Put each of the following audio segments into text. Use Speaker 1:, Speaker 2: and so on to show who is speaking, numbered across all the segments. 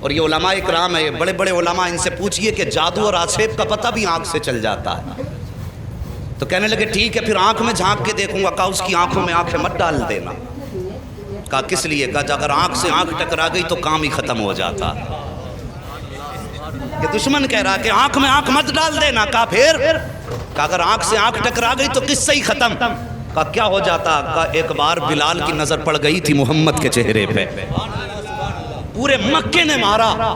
Speaker 1: اور یہ علماء اکرام ہے، بڑے بڑے علماء، ان سے پوچھئے کہ جادو اور آسیب کا پتہ بھی آنکھ سے چل جاتا ہے؟ تو کہنے لگے ٹھیک ہے پھر آنکھ میں جھانک کے دیکھوں گا۔ کہا اس کی آنکھوں میں آنکھیں مت ڈال دینا۔ کہا کس لیے؟ کہا اگر آنکھ سے آنکھ ٹکرا گئی تو کام ہی ختم ہو جاتا۔ کہ دشمن کہہ رہا کہ آنکھ میں آنکھ مت ڈال دینا۔ کہا پھر؟ کہا اگر آنکھ سے آنکھ ٹکرا گئی تو قصہ ہی ختم۔ کہا کیا ہو جاتا؟ کہا ایک بار بلال کی نظر پڑ گئی تھی محمد کے چہرے پہ، پورے مکے نے مارا،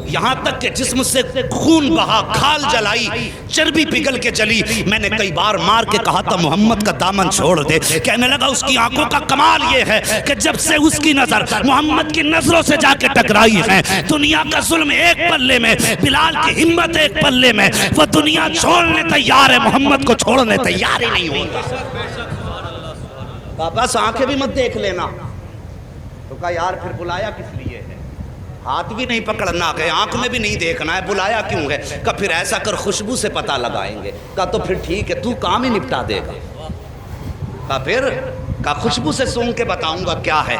Speaker 1: یہاں تک کہ جسم سے خون بہا، کھال جلائی، چربی پگھل کے جلی۔ میں نے کئی بار مار کے کہا تھا محمد کا دامن چھوڑ دے۔ کہنے لگا اس کی آنکھوں کا کمال یہ ہے کہ جب سے اس کی نظر محمد کی نظروں سے جا کے ٹکرائی ہے، دنیا کا ظلم ایک پلے میں، بلال کی ہمت ایک پلے میں، وہ دنیا چھوڑنے تیار ہے، محمد کو چھوڑنے تیار ہی نہیں ہوگا۔ کہا بس آنکھیں بھی مت دیکھ لینا۔ تو کہا یار پھر بلایا کس لیے ہے؟ ہاتھ بھی نہیں پکڑنا ہے، آنکھ میں بھی نہیں دیکھنا ہے، بلایا کیوں ہے؟ کہا پھر ایسا کر خوشبو سے پتہ لگائیں گے۔ کہا تو پھر ٹھیک ہے، تو کام ہی نپٹا دے گا۔ کہا پھر؟ کہا خوشبو سے سونگ کے بتاؤں گا کیا ہے۔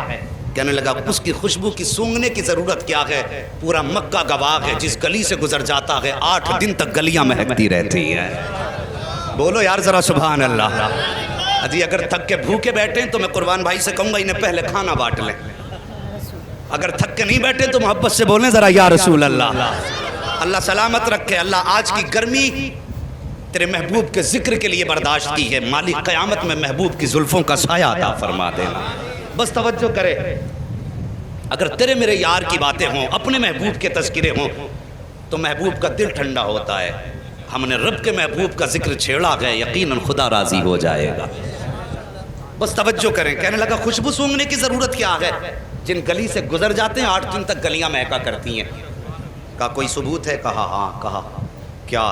Speaker 1: کہنے لگا اس کی خوشبو کی سونگنے کی ضرورت کیا ہے؟ پورا مکہ گواہ ہے، جس گلی سے گزر جاتا ہے 8 دن تک گلیاں مہکتی رہتی ہیں۔ بولو یار ذرا سبحان اللہ۔ جی اگر تھک کے بھوکے بیٹھیں تو میں قربان بھائی سے کہوں گا انہیں پہلے کھانا بانٹ لیں، اگر تھک کے نہیں بیٹھے تو محبت سے بولیں ذرا یا رسول اللہ۔ اللہ سلامت رکھے، اللہ آج کی گرمی تیرے محبوب کے ذکر کے لیے برداشت کی ہے، مالک قیامت میں محبوب کی زلفوں کا سایہ عطا فرما دینا۔ بس توجہ کرے، اگر تیرے میرے یار کی باتیں ہوں، اپنے محبوب کے تذکرے ہوں تو محبوب کا دل ٹھنڈا ہوتا ہے۔ ہم نے رب کے محبوب کا ذکر چھیڑا گیا، یقیناً خدا راضی ہو جائے گا۔ بس توجہ کریں۔ کہنے لگا خوشبو سونگنے کی ضرورت کیا ہے؟ جن گلی سے گزر جاتے ہیں 8 دن تک گلیاں مہکا کرتی ہیں۔ کہا کوئی ثبوت ہے؟ کہا ہاں۔ کہا کیا؟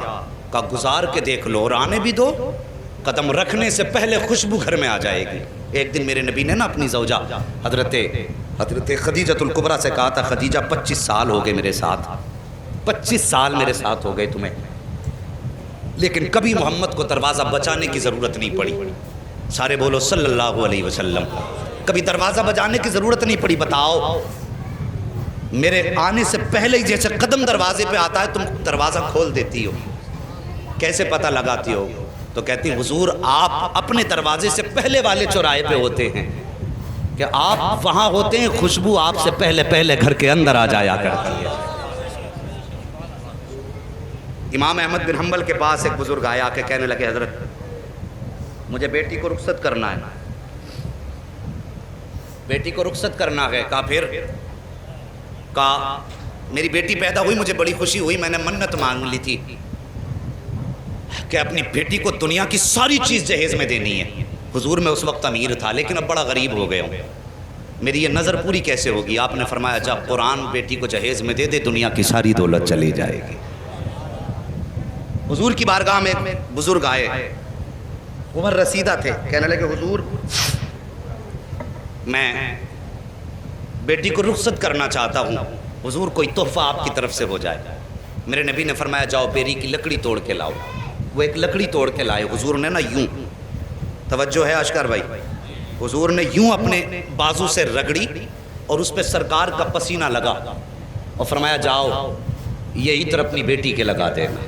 Speaker 1: کہا گزار کے دیکھ لو اور آنے بھی دو، قدم رکھنے سے پہلے خوشبو گھر میں آ جائے گی۔ ایک دن میرے نبی نے نا اپنی زوجہ حضرت خدیجۃ الکبریٰ سے کہا تھا خدیجہ 25 سال ہو گئے میرے ساتھ، 25 سال میرے ساتھ ہو گئے تمہیں، لیکن کبھی محمد کو دروازہ بچانے کی ضرورت نہیں پڑی۔ سارے بولو صلی اللہ علیہ وسلم۔ کبھی دروازہ بجانے کی ضرورت نہیں پڑی۔ بتاؤ میرے آنے سے پہلے ہی جیسے قدم دروازے پہ آتا ہے تم دروازہ کھول دیتی ہو، کیسے پتہ لگاتی ہو؟ تو کہتی ہیں حضور آپ اپنے دروازے سے پہلے والے چوراہے پہ ہوتے ہیں کہ آپ وہاں ہوتے ہیں، خوشبو آپ سے پہلے گھر کے اندر آ جایا کرتی ہے۔ امام احمد بن حنبل کے پاس ایک بزرگ آیا کہ کہنے لگے حضرت مجھے بیٹی کو رخصت کرنا ہے، بیٹی کو رخصت کرنا ہے۔ کہا پھر؟ کہا میری بیٹی پیدا ہوئی، مجھے بڑی خوشی ہوئی، میں نے منت مانگ لی تھی کہ اپنی بیٹی کو دنیا کی ساری چیز جہیز میں دینی ہے۔ حضور میں اس وقت امیر تھا لیکن اب بڑا غریب ہو گیا ہوں، میری یہ نظر پوری کیسے ہوگی؟ آپ نے فرمایا جا قرآن بیٹی کو جہیز میں دے دے، دنیا کی ساری دولت چلی جائے گی۔ حضور کی بارگاہ میں بزرگ آئے، عمر رسیدہ تھے، کہنے لگے حضور میں بیٹی کو رخصت کرنا چاہتا ہوں، حضور کوئی تحفہ آپ کی طرف سے ہو جائے۔ میرے نبی نے فرمایا جاؤ بیری کی لکڑی توڑ کے لاؤ۔ وہ ایک لکڑی توڑ کے لائے، حضور نے نا یوں، توجہ ہے اشکر بھائی، حضور نے یوں اپنے بازو سے رگڑی اور اس پہ سرکار کا پسینہ لگا اور فرمایا جاؤ یہ عطر اپنی بیٹی کے لگا دینا۔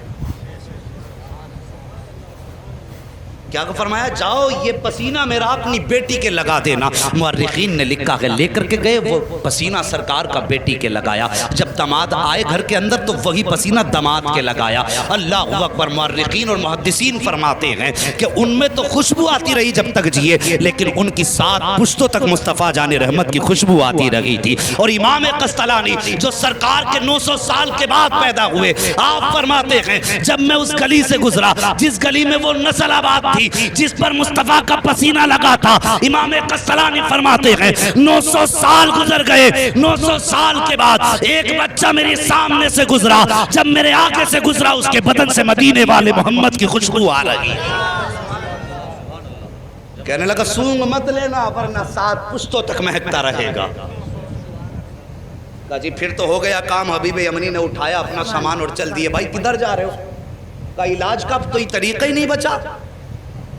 Speaker 1: کیا فرمایا؟ جاؤ یہ پسینہ میرا اپنی بیٹی کے لگا دینا۔ مورخین نے لکھا ہے لے کر کے گئے وہ پسینہ سرکار کا بیٹی کے لگایا، جب داماد آئے گھر کے اندر تو وہی پسینہ داماد کے لگایا۔ اللہ اکبر۔ مورخین اور محدثین فرماتے ہیں کہ ان میں تو خوشبو آتی رہی جب تک جیے، لیکن ان کی 7 پشتوں تک مصطفیٰ جان رحمت کی خوشبو آتی رہی تھی۔ اور امام قسطلانی جو سرکار کے 900 سال کے بعد پیدا ہوئے، آپ فرماتے ہیں جب میں اس گلی سے گزرا جس گلی میں وہ نسل آباد تھی جس پر مصطفیٰ کا پسینہ لگا تھا، امام قسطلانی فرماتے ہیں 900 سال گزر گئے، 900 سال کے بعد ایک بچہ میرے سامنے سے گزرا، جب میرے آگے سے گزرا اس کے بدن سے مدینے والے محمد کی خوشبو آ رہی۔ کہنے لگا سونگ مت لینا ورنہ 7 پشتوں تک مہکتا رہے گا۔ کہا جی پھر تو ہو گیا کام۔ حبیب یمنی نے اٹھایا اپنا سامان اور چل دیے۔ بھائی کدھر جا رہے ہو؟ کہا علاج کا تو یہ طریقہ ہی نہیں بچا،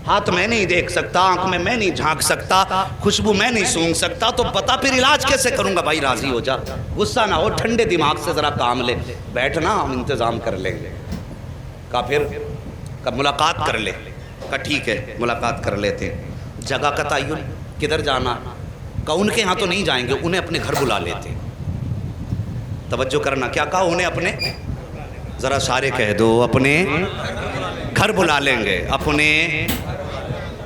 Speaker 1: ہاتھ میں نہیں دیکھ سکتا, آنکھ میں نہیں جھانک سکتا, خوشبو میں نہیں سونگھ سکتا, تو بتا پھر علاج کیسے کروں گا؟ بھائی راضی ہو جا, غصہ نہ ہو, ٹھنڈے دماغ سے ذرا کام لے, بیٹھنا ہم انتظام کر لیں گے. کہا پھر کب ملاقات کر لے؟ کہا ٹھیک ہے ملاقات کر لیتے. جگہ کا تعین, کدھر جانا؟ کہا ان کے ہاں تو نہیں جائیں گے, انہیں اپنے گھر بلا لیتے. توجہ کرنا, کیا کہا؟ انہیں اپنے, ذرا سارے کہہ دو, اپنے گھر بلا لیں گے. اپنے,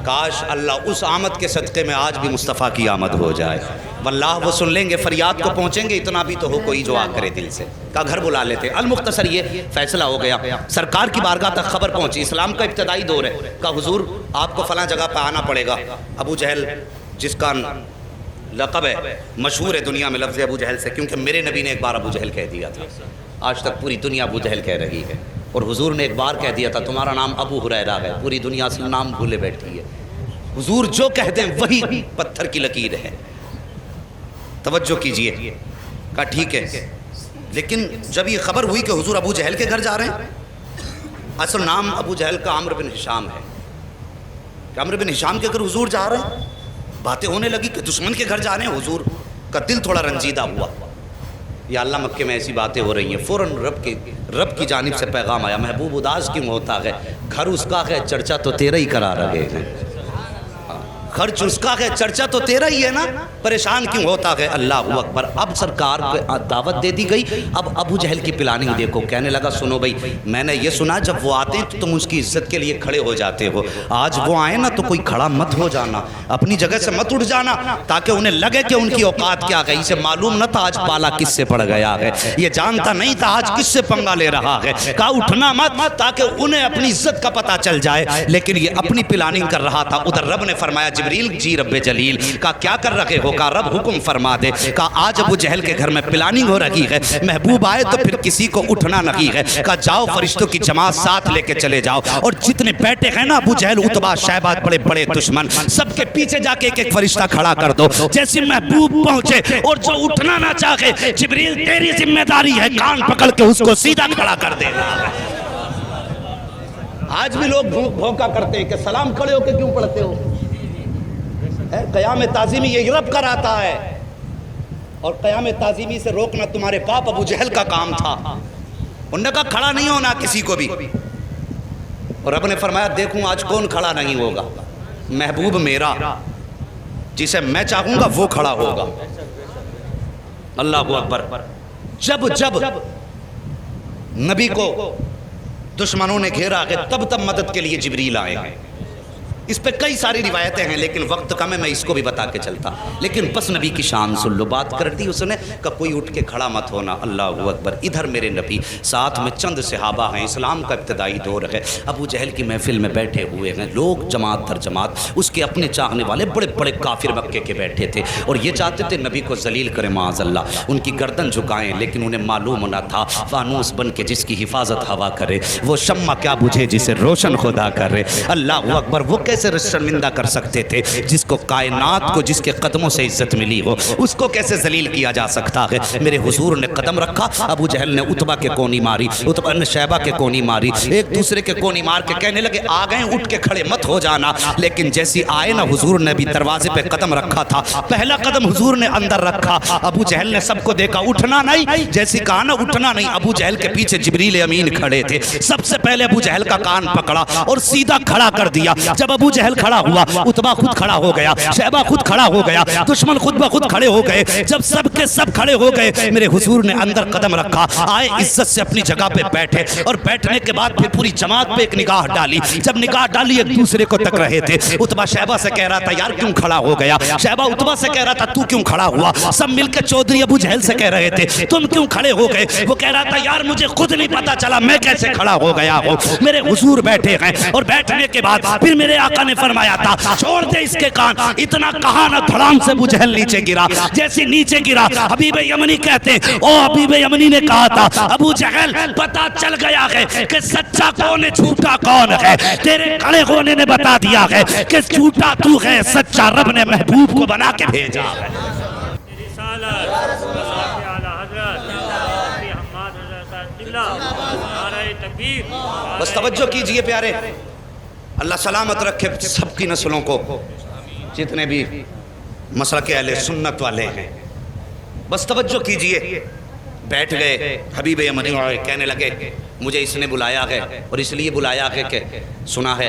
Speaker 1: کاش اللہ اس آمد کے صدقے میں آج بھی مصطفیٰ کی آمد ہو جائے. واللہ وہ سن لیں گے, فریاد کو پہنچیں گے, اتنا بھی تو ہو کوئی جو آ کرے دل سے. کہا گھر بلا لیتے. المختصر یہ فیصلہ ہو گیا. سرکار کی بارگاہ تک خبر پہنچی, اسلام کا ابتدائی دور ہے. کہا حضور آپ کو فلاں جگہ پہ آنا پڑے گا. ابو جہل, جس کا لقب ہے, مشہور ہے دنیا میں لفظ ابو جہل سے, کیونکہ میرے نبی نے ایک بار ابو جہل کہہ دیا تھا. آج تک پوری دنیا ابو جہل کہہ رہی ہے, اور حضور نے ایک بار کہہ دیا تھا تمہارا نام ابو ہریرہ ہے. پوری دنیا سے نام بھولے بیٹھی ہے. حضور جو کہتے ہیں وہی پتھر کی لکیر ہے. توجہ کیجئے. کہا ٹھیک ہے, لیکن جب یہ خبر ہوئی کہ حضور ابو جہل کے گھر جا رہے ہیں, اصل نام ابو جہل کا عمرو بن ہشام ہے, کہ عمرو بن ہشام کے گھر حضور جا رہے ہیں. باتیں ہونے لگی کہ دشمن کے گھر جا رہے ہیں. حضور کا دل تھوڑا رنجیدہ ہوا, یا اللہ مکے میں ایسی باتیں ہو رہی ہیں. فوراً رب کی جانب سے پیغام آیا, محبوب اداس کیوں ہوتا ہے, گھر اس کا ہے چرچا تو تیرا ہی کرا رہے ہیں. خرچ اس کا ہے چرچا تو تیرا ہی ہے نا, پریشان کیوں ہوتا ہے. اللہ اکبر. اب سرکار کو دعوت دے دی گئی. اب ابو جہل کی پلاننگ دیکھو. کہنے لگا سنو بھائی, میں نے یہ سنا جب وہ آتے ہیں تو تم اس کی عزت کے لیے کھڑے ہو جاتے ہو. آج وہ آئے نا تو کوئی کھڑا مت ہو جانا, اپنی جگہ سے مت اٹھ جانا, تاکہ انہیں لگے کہ ان کی اوقات کیا گئی. اسے معلوم نہ تھا آج پالا کس سے پڑ گیا ہے, یہ جانتا نہیں تھا آج کس سے پنگا لے رہا ہے. کہا اٹھنا مت, تاکہ انہیں اپنی عزت کا پتہ چل جائے. لیکن یہ اپنی پلاننگ کر رہا تھا. ادھر رب نے فرمایا جبریل جی رب جلیل. کہا کیا کر رہے ہو؟ کہا رب حکم فرما دے. کہا آج ابو جہل کے گھر میں پلاننگ ہو رہی ہے, محبوب آئے تو پھر کسی کو اٹھنا نہیں ہے. کہا جاؤ فرشتوں کی جماعت ساتھ لے کے چلے جاؤ, اور جتنے بیٹھے ہیں نا ابو جہل عتبہ شیبہ بڑے بڑے دشمن, سب کے پیچھے جا کے ایک ایک فرشتہ کھڑا کر دو. جیسے محبوب پہنچے اور جو اٹھنا نہ چاہے, جبریل تیری ذمہ داری ہے کان پکڑ کے اس کو سیدھا کھڑا کر دینا. آج بھی لوگ بھوکا کرتے ہیں کہ سلام کھڑے ہو کے کیوں پڑھتے ہو. قیام تعظیمی یہ رب کراتا ہے, اور قیام تعظیمی سے روکنا تمہارے باپ ابو جہل کا کام تھا. انہوں نے کہا کھڑا نہیں ہونا کسی کو بھی, اور رب نے فرمایا دیکھوں آج کون کھڑا نہیں ہوگا. محبوب میرا, جسے میں چاہوں گا وہ کھڑا ہوگا. اللہ اکبر. جب جب نبی کو دشمنوں نے گھیرا ہے تب تب مدد کے لیے جبریل آئے ہیں. اس پہ کئی ساری روایتیں ہیں, لیکن وقت کم ہے, میں اس کو بھی بتا کے چلتا. لیکن بس نبی کی شان سن لو. بات کر دی اس نے کہ کوئی اٹھ کے کھڑا مت ہونا. اللہ اکبر. ادھر میرے نبی, ساتھ میں چند صحابہ ہیں, اسلام کا ابتدائی دور ہے. ابو جہل کی محفل میں بیٹھے ہوئے ہیں لوگ, جماعت در جماعت. اس کے اپنے چاہنے والے بڑے بڑے کافر مکے کے بیٹھے تھے, اور یہ چاہتے تھے نبی کو ذلیل کریں معاذ اللہ, ان کی گردن جھکائیں. لیکن انہیں معلوم نہ تھا فانوس بن کے جس کی حفاظت ہوا کرے, وہ شمع کیا بجھے جسے روشن خدا کرے. اللہ اکبر. وہ کیسے شرمندہ کر سکتے تھے جس کو کائنات کو جس کے قدموں سے عزت ملی ہو, اس کو کیسے ذلیل کیا جا سکتا ہے. میرے حضور نے قدم رکھا, ابو جہل نے عتبہ کے کونی ماری, عتبہ نے شیبہ کے کونی ماری, ایک دوسرے کے کونی مار کے کہنے لگے آ گئے اٹھ کے کھڑے مت ہو جانا. لیکن جیسی آئے نا, حضور نے بھی دروازے پہ قدم رکھا تھا, پہلا قدم حضور نے اندر رکھا. ابو جہل نے سب کو دیکھا, اٹھنا نہیں. جیسی کہا نا اٹھنا نہیں, ابو جہل کے پیچھے جبریل امین کھڑے تھے. سب سے پہلے ابو جہل کا کان پکڑا اور سیدھا کھڑا کر دیا. جب ابو جہل کھڑا ہوا, عتبہ خود کھڑا ہو گیا, شیبہ خود کھڑا ہو گیا, دشمن خود بخود کھڑے ہو گئے. جب سب کے سب کھڑے ہو گئے, میرے حضور نے اندر قدم رکھا, آئے عزت سے اپنی جگہ پہ بیٹھے, اور بیٹھنے کے بعد پھر پوری جماعت پہ ایک نگاہ ڈالی. جب نگاہ ڈالی ایک دوسرے کو تک رہے تھے. عتبہ شیبہ سے کہہ رہا تھا یار کیوں کھڑا ہو گیا, شیبہ عتبہ سے کہہ رہا تھا تو کیوں کھڑا ہوا. سب مل کے چودھری ابو جہل سے کہہ رہے تھے تم کیوں کھڑے ہو گئے. وہ کہہ رہا تھا یار مجھے خود نہیں پتا چلا میں کیسے کھڑا ہو گیا ہوں. میرے حضور بیٹھے ہیں, اور بیٹھنے کے بعد پھر میرے آقا نے فرمایا تھا چھوڑ دے اس کے کان. اتنا کہا نہ دھڑام سے ابو جہل نیچے گرا. جیسے نیچے گرا, حبیب یمنی کہتے ہیں او حبیب یمنی نے کہا تھا ابو جہل پتا چل گیا ہے کہ سچا کون ہے جھوٹا کون ہے. تیرے کھڑے ہونے نے بتا دیا ہے کہ جھوٹا تو ہے, سچا رب نے محبوب کو بنا کے بھیجا ہے. بس توجہ کیجئے پیارے, اللہ سلامت رکھے سب کی نسلوں کو، جتنے بھی مسلک اہل سنت والے ہیں۔ بس توجہ کیجئے، بیٹھ گئے حبیب یمنی اور کہنے لگے مجھے اس نے بلایا ہے اور اس لیے بلایا ہے کہ سنا ہے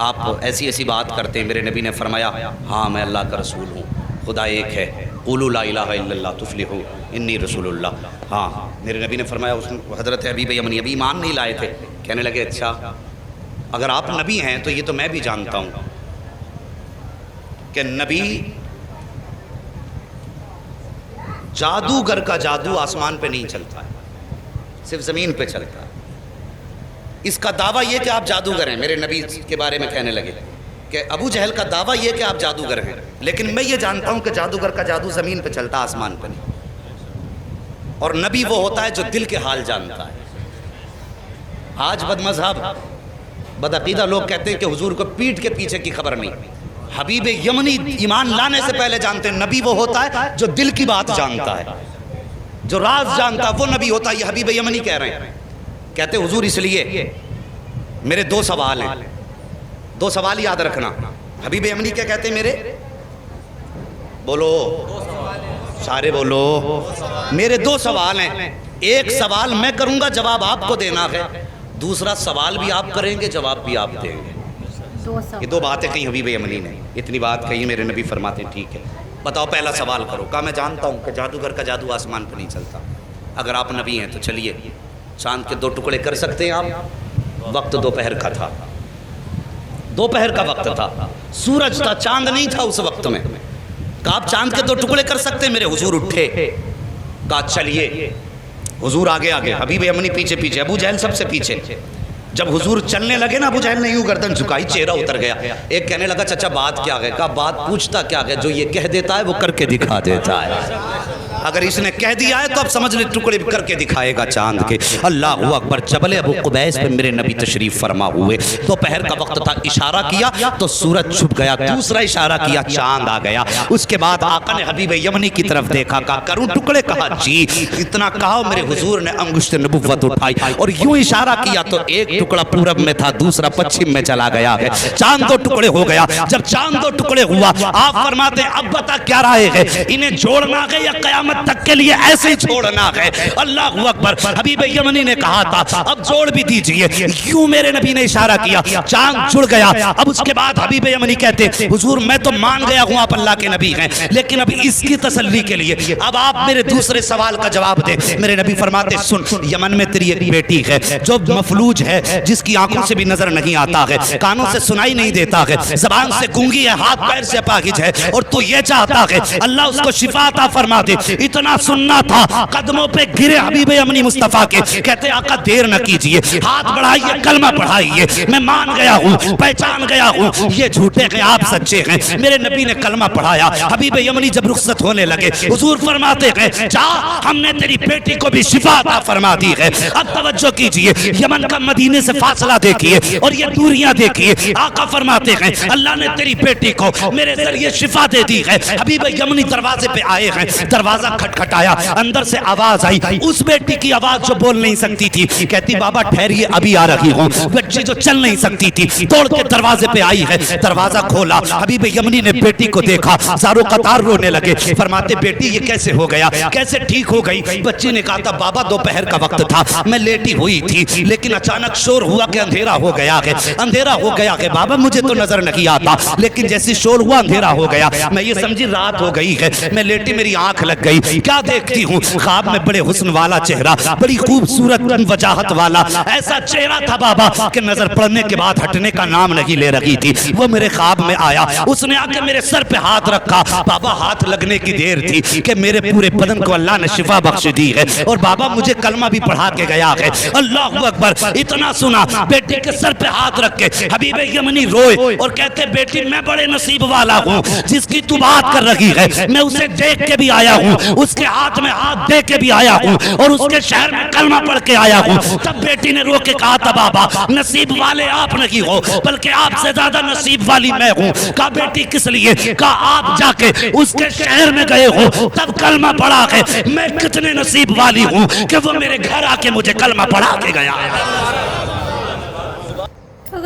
Speaker 1: آپ ایسی ایسی بات کرتے ہیں۔ میرے نبی نے فرمایا ہاں میں اللہ کا رسول ہوں، خدا ایک ہے، قولوا لا الہ الا اللہ تفلحوا انی رسول اللہ۔ ہاں میرے نبی نے فرمایا، حضرت حبیب یمنی ابھی ایمان نہیں لائے تھے، کہنے لگے اچھا اگر آپ نبی ہیں تو یہ تو میں بھی جانتا ہوں کہ نبی جادوگر کا جادو آسمان پہ نہیں چلتا ہے، صرف زمین پہ چلتا ہے۔ اس کا دعویٰ یہ کہ آپ جادوگر ہیں، میرے نبی کے بارے میں کہنے لگے کہ ابو جہل کا دعویٰ یہ کہ آپ جادوگر ہیں، لیکن میں یہ جانتا ہوں کہ جادوگر کا جادو زمین پہ چلتا آسمان پہ نہیں، اور نبی وہ ہوتا ہے جو دل کے حال جانتا ہے۔ آج بد مذہب بدعقیدہ لوگ کہتے ہیں کہ حضور کو پیٹھ کے پیچھے کی خبر نہیں۔ حبیب یمنی ایمان لانے سے پہلے جانتے ہیں نبی وہ ہوتا ہے جو دل کی بات جانتا ہے، جو راز جانتا ہے، وہ نبی ہوتا ہے۔ یہ حبیب یمنی کہہ رہے ہیں، کہتے حضور اس لیے میرے دو سوال ہیں، دو سوال یاد رکھنا۔ حبیب یمنی کیا کہتے ہیں میرے؟ بولو سارے بولو، میرے دو سوال ہیں، ایک سوال میں کروں گا جواب آپ کو دینا ہے، دوسرا سوال بھی آپ کریں گے جواب بھی آپ دیں گے۔ یہ دو باتیں کہیں حبیب یمنی نے، اتنی بات کہیں میرے نبی فرماتے ہیں ٹھیک ہے بتاؤ پہلا سوال کرو۔ کہا میں جانتا ہوں کہ جادوگر کا جادو آسمان پہ نہیں چلتا، اگر آپ نبی ہیں تو چلیے چاند کے دو ٹکڑے کر سکتے ہیں آپ؟ وقت دوپہر کا تھا، دوپہر کا وقت تھا، سورج تھا، چاند نہیں تھا اس وقت میں۔ کہا آپ چاند کے دو ٹکڑے کر سکتے ہیں؟ میرے حضور اٹھے، کہا چلیے۔ حضور آگے آگے، حبیب یمنی پیچھے پیچھے، ابو جہل سب سے پیچھے۔ جب حضور چلنے لگے نا، ابو جہل نے یوں گردن جھکائی، چہرہ اتر گیا۔ ایک کہنے لگا چچا بات کیا ہے؟ کہا بات پوچھتا کیا ہے، جو یہ کہہ دیتا ہے وہ کر کے دکھا دیتا ہے۔ اگر اس نے کہہ دیا ہے تو اب سمجھ لے ٹکڑے کر کے دکھائے گا چاند کے۔ اللہ اکبر۔ جبل ابو قبیس پہ میرے نبی تشریف فرما ہوئے، دوپہر کا وقت تھا، اشارہ کیا تو سورج چھپ گیا، دوسرا اشارہ کیا چاند آ گیا۔ اس کے بعد آقا نے حبیب یمنی کی طرف دیکھا، کہا کروں ٹکڑے؟ کہا جی۔ اتنا کہا میرے حضور نے انگشت نبوت اٹھائی اور یوں اشارہ کیا تو ایک ٹکڑا پورب میں تھا، دوسرا پچھم میں چلا گیا ہے، چاند دو ٹکڑے ہو گیا۔ جب چاند دو ٹکڑے ہوا، آپ فرماتے ہیں اب بتا کیا رائے ہے، انہیں جوڑنا ہے یا قیامت تک کے لیے ایسے ہی چھوڑنا ہے؟ اللہ اکبر۔ حبیب یمنی نے کہا تھا اب جوڑ بھی دیجئے، یوں میرے نبی نے اشارہ کیا، چاند جڑ گیا۔ اب اس کے بعد حبیب یمنی کہتے حضور میں تو مان گیا ہوں آپ اللہ کے نبی ہیں، لیکن اب اس کی تسلی کے لیے اب آپ میرے دوسرے سوال کا جواب دیں۔ میرے نبی فرماتے سن، یمن میں تیری ایک بیٹی ہے جو مفلوج ہے، جس کی آنکھوں سے بھی نظر نہیں آتا ہے، کانوں سے سنائی نہیں دیتا ہے، زبان سے گونگی ہے، ہاتھ پیر سے اپاہج ہے، اور تو یہ چاہتا ہے اللہ اس کو شفا عطا فرما دے۔ اتنا سننا تھا، قدموں پہ گرے حبیب یمنی مصطفیٰ کے، کہتے آقا دیر نہ کیجئے، ہاتھ بڑھائیے، کلمہ پڑھائیے، میں مان گیا ہوں، پہچان گیا ہوں یہ جھوٹے ہیں آپ سچے ہیں۔ میرے نبی نے کلمہ پڑھایا۔ حبیب یمنی جب رخصت ہونے لگے، حضور فرماتے ہیں جا، ہم نے تیری بیٹی کو بھی شفا عطا فرما دی ہے۔ اب توجہ کیجئے، یمن کا مدینے سے فاصلہ دیکھیے اور یہ دوریاں دیکھیے۔ آقا فرماتے ہیں اللہ نے تیری بیٹی کو میرے ذریعے شفا دے دی ہے۔ حبیب یمنی دروازے پہ آئے ہیں، دروازہ کھٹکھٹایا، اندر سے آواز آئی، اس بیٹی کی آواز جو بول نہیں سکتی تھی، کہتی بابا ٹھہریے ابھی آ رہی ہوں۔ بچی جو چل نہیں سکتی تھی توڑ کے دروازے پہ آئی ہے، دروازہ کھولا، حبیب یمنی نے بیٹی کو دیکھا، زارو قطار رونے لگے، فرماتے بیٹی یہ کیسے ہو گیا، کیسے ٹھیک ہو گئی؟ بچی نے کہا تھا بابا دوپہر کا وقت تھا، میں لیٹی ہوئی تھی، لیکن اچانک شور ہوا کہ اندھیرا ہو گیا ہے، اندھیرا ہو گیا ہے بابا، مجھے تو نظر نہیں آتا، لیکن جیسی شور ہوا اندھیرا ہو گیا، میں یہ سمجھی رات ہو گئی ہے، میں لیٹی میری آنکھ لگ گئی، کیا دیکھتی ہوں؟ خواب میں بڑے حسن والا چہرہ، بڑی خوبصورت وجاہت والا ایسا چہرہ تھا بابا کہ نظر پڑنے کے بعد ہٹنے کا نام نہیں لے رہی تھی۔ وہ میرے خواب میں آیا، اس نے آ کے میرے سر پہ ہاتھ رکھا، بابا ہاتھ لگنے کی دیر تھی کہ میرے پورے بدن کو اللہ نے شفا بخش دی ہے، اور بابا مجھے کلمہ بھی پڑھا کے گیا ہے۔ اللہ اکبر۔ اتنا سنا، بیٹی کے سر پہ ہاتھ رکھ کے حبیب یمنی روئے اور کہتے بیٹی میں بڑے نصیب والا ہوں، جس کی تو بات کر رہی ہے میں اسے دیکھ کے بھی آیا ہوں، اس کے ہاتھ میں ہاتھ دے کے بھی آیا ہوں، اور اس کے شہر میں کلمہ پڑھ کے آیا ہوں۔ تب بیٹی نے رو کے کہا تھا بابا نصیب والے آپ نہیں ہو، بلکہ آپ سے زیادہ نصیب والی میں ہوں۔ کہا بیٹی کس لیے؟ کہا آپ جا کے اس کے شہر میں گئے ہو، تب کلمہ پڑھا ہے، میں کتنے نصیب والی ہوں کہ وہ میرے گھر آ کے مجھے کلمہ پڑھا کے گیا۔